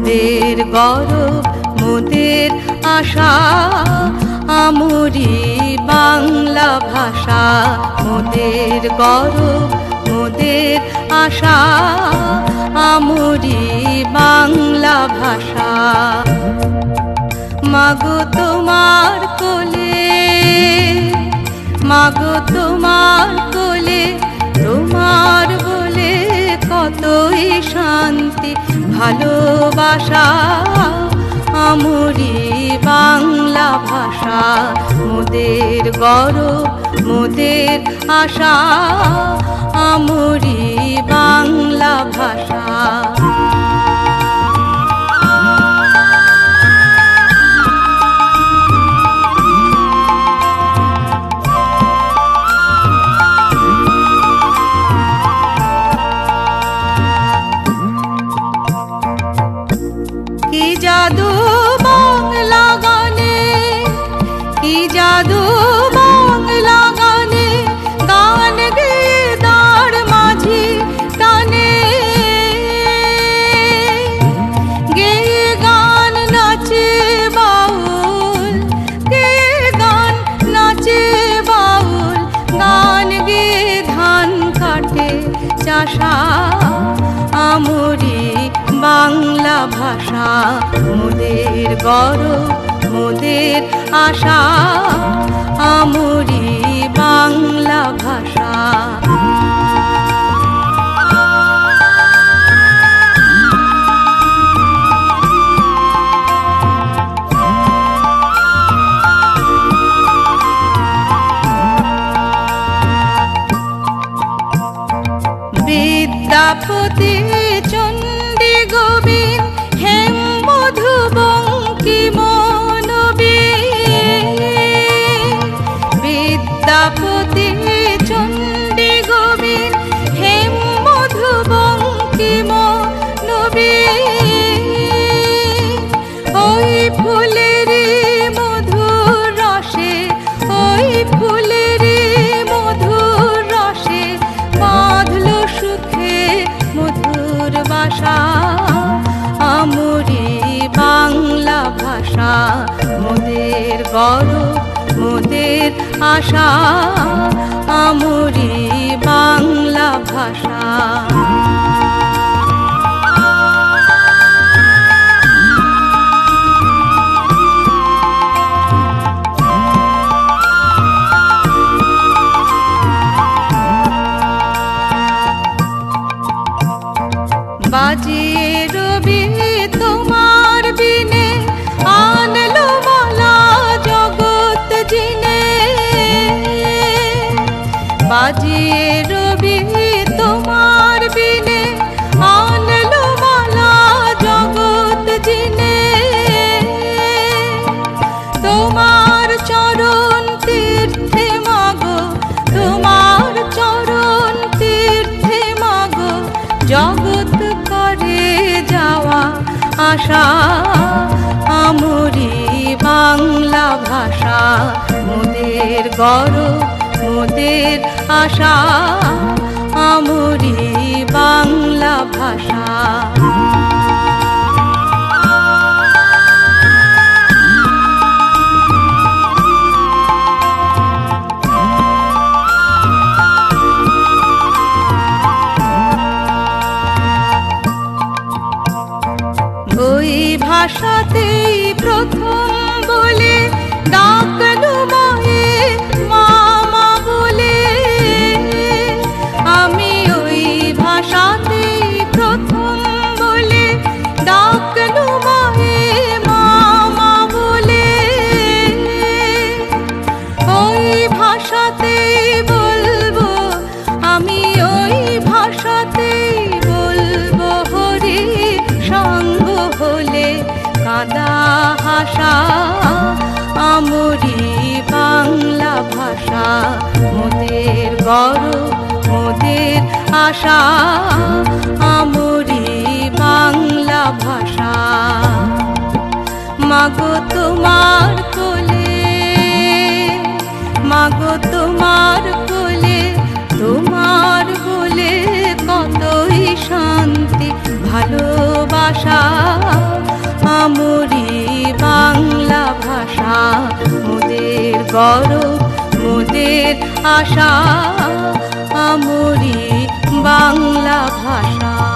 মোদের গৌরব মোদের আশা আমরি বাংলা ভাষা। মোদের গৌরব মোদের আশা আমরি বাংলা ভাষা। মাগো তোমার কোলে, মাগো তোমার কোলে, তোমার বলে কতই শান্তি ভালোবাসা আমরি বাংলা ভাষা। মোদের গৌরব মোদের আশা আমরি বাংলা ভাষা। কি জাদু বাংলা গানে, কি জাদু বাংলা গানে, গান গেয়ে দাঁড় মাঝি টানে। গেয়ে গান নাচে বাউল, গেয়ে গান নাচে বাউল, গান গেয়ে ধান কাটে চাষা আমরি বাংলা ভাষা। মোদের গৌরব মোদের আশা আমরি বাংলা ভাষা। বিদ্যাপতি চণ্ডী গোবিন্দ হেম মধু বঙ্কিম নবীন। বিদ্যাপতি চণ্ডী গোবিন্দ হেম মধু বঙ্কিম নবীন। ওই ফুলের মধুর রসে, ওই ফুলের মধুর রসে বাঁধলো সুখে মধুর বাসা আমরি বাংলা ভাষা। মোদের গৌরব মোদের আশা আমরি বাংলা ভাষা। বাজিয়ে রবি তোমার বিনে আনলো মালা জগৎ জিনে। বাজিয়ে রবি তোমার বিনে আনলো মালা জগৎ জিনে। তোমার চরণ তীর্থে মাগো, তোমার চরণ তীর্থে মাগো জগৎ করে যাওয়া আশা আমরি বাংলা ভাষা। মোদের গৌরব মোদের আশা আমরি বাংলা ভাষা। ওই ভাষাতেই প্রথম বলে ডাকলো মায়ে মামা বলে। আমি ওই ভাষাতেই প্রথম বলে ডাকলো মায়ে মামা বলে। ওই ভাষাতেই বলবো আমি, ওই ভাষাতেই বলবো হরি সঙ্গ হলে কাদা হাসা আমরি বাংলা ভাষা। মোদের গৌরব মোদের আশা আমরি বাংলা ভাষা। মাগো তোমার কোলে, মাগো তোমার কোলে, তোমার বলে কতই শান্তি ভালোবাসা আমরি বাংলা ভাষা, মোদের গৌরব মোদের আশা, আমরি বাংলা ভাষা।